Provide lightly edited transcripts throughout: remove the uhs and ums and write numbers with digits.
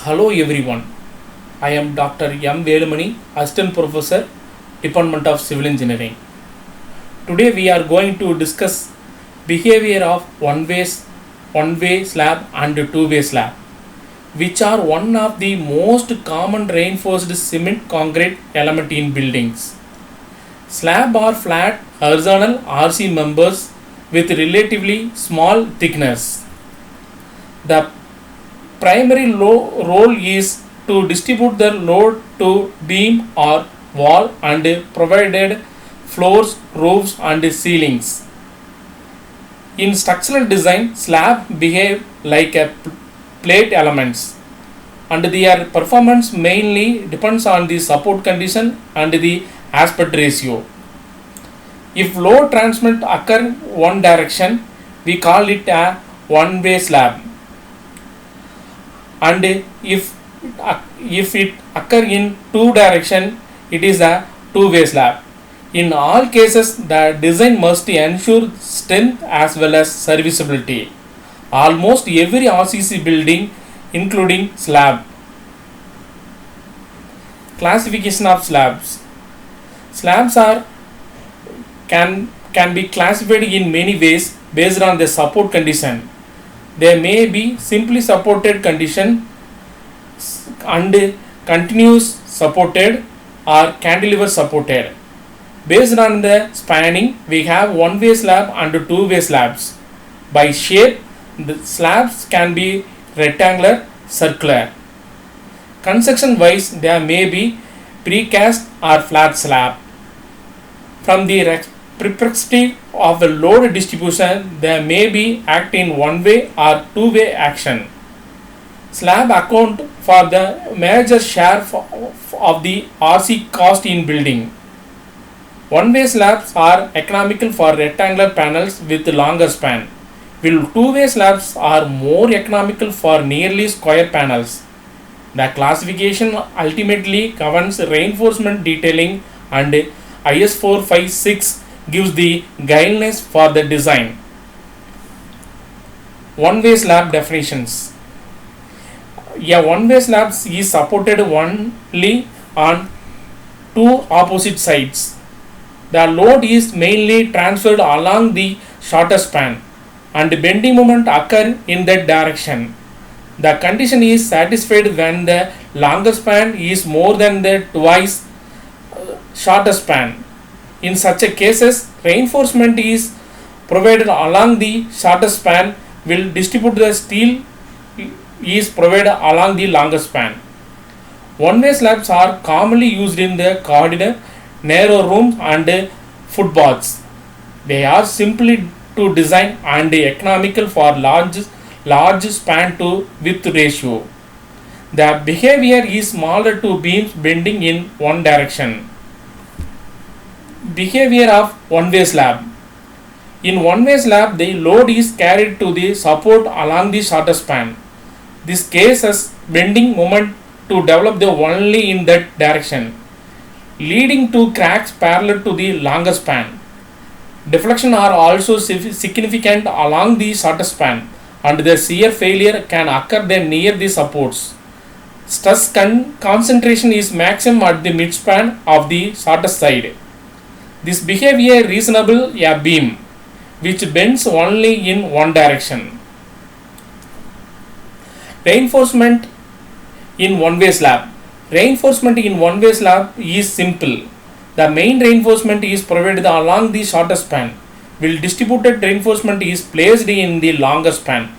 Hello everyone, I am Dr. M. Velumani, Assistant Professor, Department of Civil Engineering. Today we are going to discuss behavior of one-way slab and two-way slab, which are one of the most common reinforced cement concrete element in buildings. Slab are flat horizontal RC members with relatively small thickness. The primary role is to distribute the load to beam or wall and provided floors, roofs and ceilings. In structural design, slab behave like a plate elements and their performance mainly depends on the support condition and the aspect ratio. If load transmit occur one direction, we call it a one-way slab, and if it occur in two direction, it is a two-way slab. In all cases, the design must ensure strength as well as serviceability. Almost every RCC building including slab. Classification of slabs. Slabs can be classified in many ways based on the support condition. They may be simply supported condition and continuous supported or cantilever supported. Based on the spanning, we have one-way slab and two-way slabs. By shape, the slabs can be rectangular, circular. Construction wise, there may be precast or flat slab. From the perspective of the load distribution, there may be act in one-way or two-way action. Slab account for the major share of the RC cost in building. One-way slabs are economical for rectangular panels with longer span, while two-way slabs are more economical for nearly square panels. The classification ultimately governs reinforcement detailing, and IS 456 gives the guidelines for the design. One-way slab definitions. A one-way slab is supported only on two opposite sides. The load is mainly transferred along the shorter span and bending moment occur in that direction. The condition is satisfied when the longer span is more than the twice shorter span. In such a cases, reinforcement is provided along the shorter span will distribute the steel is provided along the longer span. One-way slabs are commonly used in the corridor, narrow rooms and footbaths. They are simply to design and economical for large span to width ratio. The behavior is smaller to beams bending in one direction. Behavior of one-way slab. In one-way slab, the load is carried to the support along the shorter span. This causes bending moment to develop only in that direction, leading to cracks parallel to the longer span. Deflection are also significant along the shorter span, and the shear failure can occur near the supports. Stress concentration is maximum at the midspan of the shorter side. This behavior reasonable a beam, which bends only in one direction. Reinforcement in one-way slab. Reinforcement in one-way slab is simple. The main reinforcement is provided along the shorter span, while distributed reinforcement is placed in the longer span.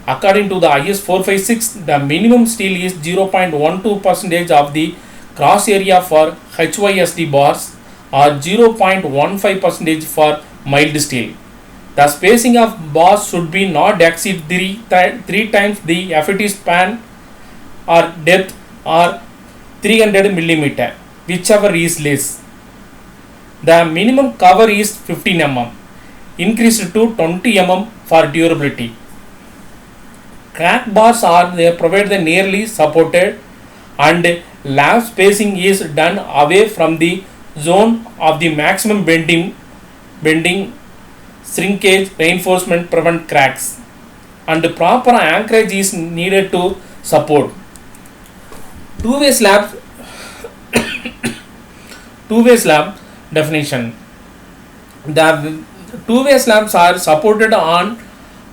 According to the IS 456, the minimum steel is 0.12% of the cross area for HYSD bars or 0.15% for mild steel. The spacing of bars should be not exceed three times the effective span or depth or 300 mm, whichever is less. The minimum cover is 15 mm, increased to 20 mm for durability. Crack bars are provided nearly supported, and lab spacing is done away from the zone of the maximum bending shrinkage reinforcement prevent cracks, and proper anchorage is needed to support. Two-way slabs. Two-way slab definition. The two-way slabs are supported on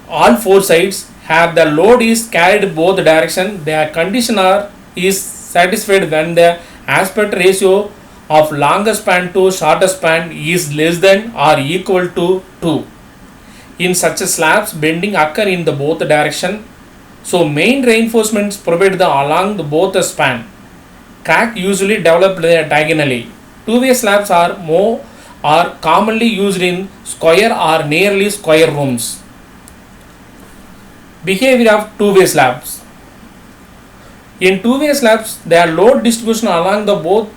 all four sides. Have the load is carried both direction. Their condition is satisfied when the aspect ratio of longer span to shorter span is less than or equal to 2. In such slabs, bending occur in the both direction. So main reinforcements provided along the both the span. Crack usually developed diagonally. Two-way slabs are commonly used in square or nearly square rooms. Behavior of two-way slabs. In two-way slabs, their load distribution along the both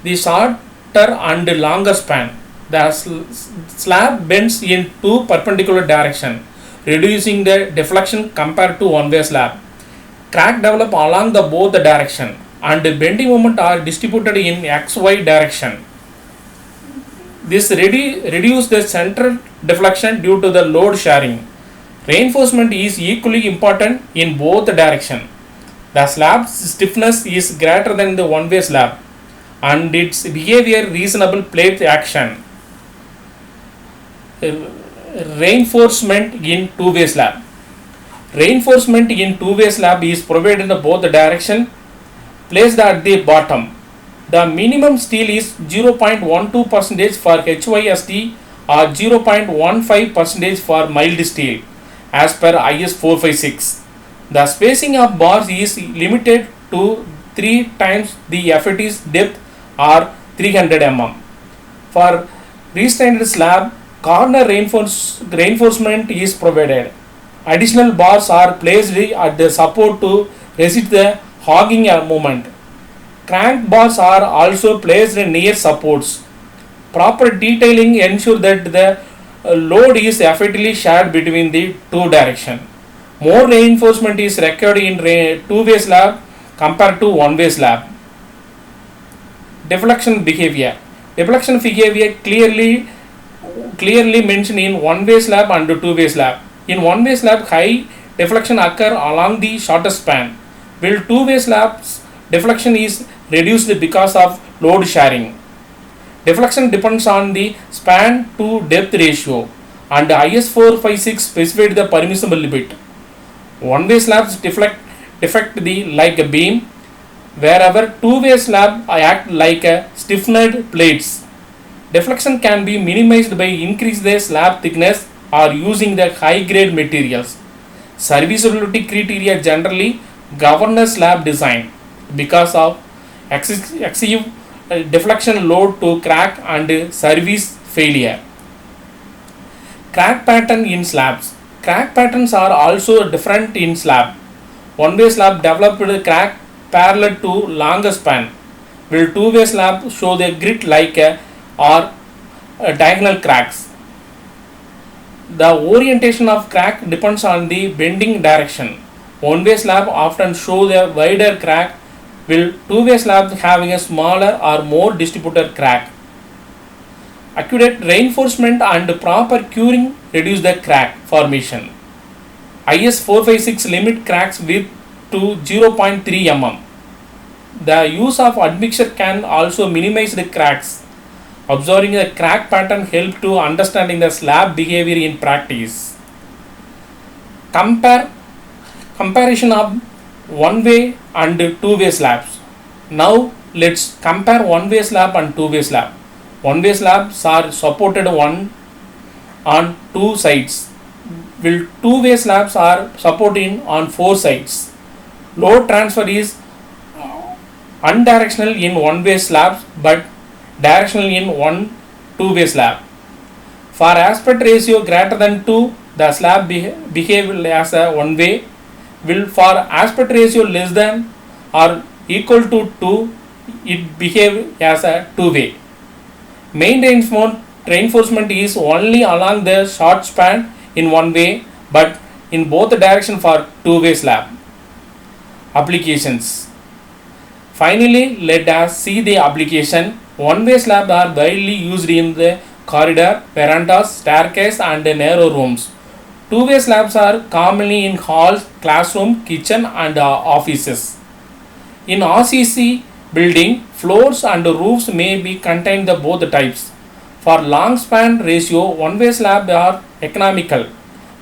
the shorter and longer span. The slab bends in two perpendicular directions, reducing the deflection compared to one-way slab. Crack develop along the both the direction, and bending moment are distributed in XY direction. This reduces the central deflection due to the load sharing. Reinforcement is equally important in both directions. The slab's stiffness is greater than the one-way slab, and its behavior reasonable plate action. Reinforcement in two-way slab. Reinforcement in two-way slab is provided in both directions, placed at the bottom. The minimum steel is 0.12% for HYST or 0.15% for mild steel as per IS 456. The spacing of bars is limited to 3 times the FAT's depth or 300 mm. For restrained slab, corner reinforcement is provided. Additional bars are placed at the support to resist the hogging moment. Crank bars are also placed near supports. Proper detailing ensures that the load is effectively shared between the two directions. More reinforcement is required in two-way slab compared to one-way slab. Deflection behavior. Deflection behavior clearly mentioned in one-way slab and two-way slab. In one-way slab, high deflection occur along the shorter span, while two-way slabs deflection is reduced because of load sharing. Deflection depends on the span to depth ratio, and IS 456 specified the permissible limit. One-way slabs deflect like a beam, wherever two-way slab act like a stiffened plates. Deflection can be minimized by increasing the slab thickness or using the high-grade materials. Serviceability criteria generally govern the slab design because of excessive deflection load to crack and service failure. Crack pattern in slabs. Crack patterns are also different in slab. One-way slab developed crack parallel to longer span, while two-way slab show the grit like or diagonal cracks. The orientation of crack depends on the bending direction. One-way slab often show the wider crack, while two-way slab having a smaller or more distributed crack. Accurate reinforcement and proper curing reduce the crack formation. IS 456 limit cracks width to 0.3 mm. The use of admixture can also minimize the cracks. Observing the crack pattern help to understanding the slab behavior in practice. Comparison of one-way and two-way slabs. Now let's compare one-way slab and two-way slab. One-way slabs are supported on two sides, while two-way slabs are supported on four sides. Load transfer is unidirectional in one-way slabs but directional in two-way slab. For aspect ratio greater than 2, the slab behave as a one-way, while for aspect ratio less than or equal to 2, it behave as a two-way. Main reinforcement is only along the short span in one way but in both direction for two-way slab. Applications. Finally, let us see the application. One-way slabs are widely used in the corridor, verandas, staircase and narrow rooms. Two-way slabs are commonly in halls, classroom, kitchen and offices. In RCC building, floors and roofs may be contain the both types. For long span ratio, one-way slab are economical,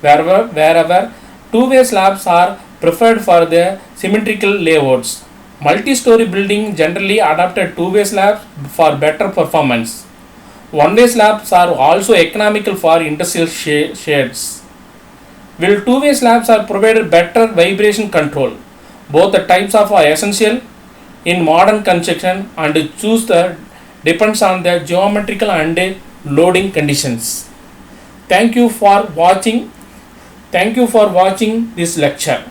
wherever two-way slabs are preferred for the symmetrical layouts. Multi-story building generally adopted two-way slabs for better performance. One-way slabs are also economical for industrial shades. While two-way slabs are provided better vibration control. Both the types of are essential in modern construction and choose the depends on the geometrical and loading conditions. Thank you for watching. Thank you for watching this lecture.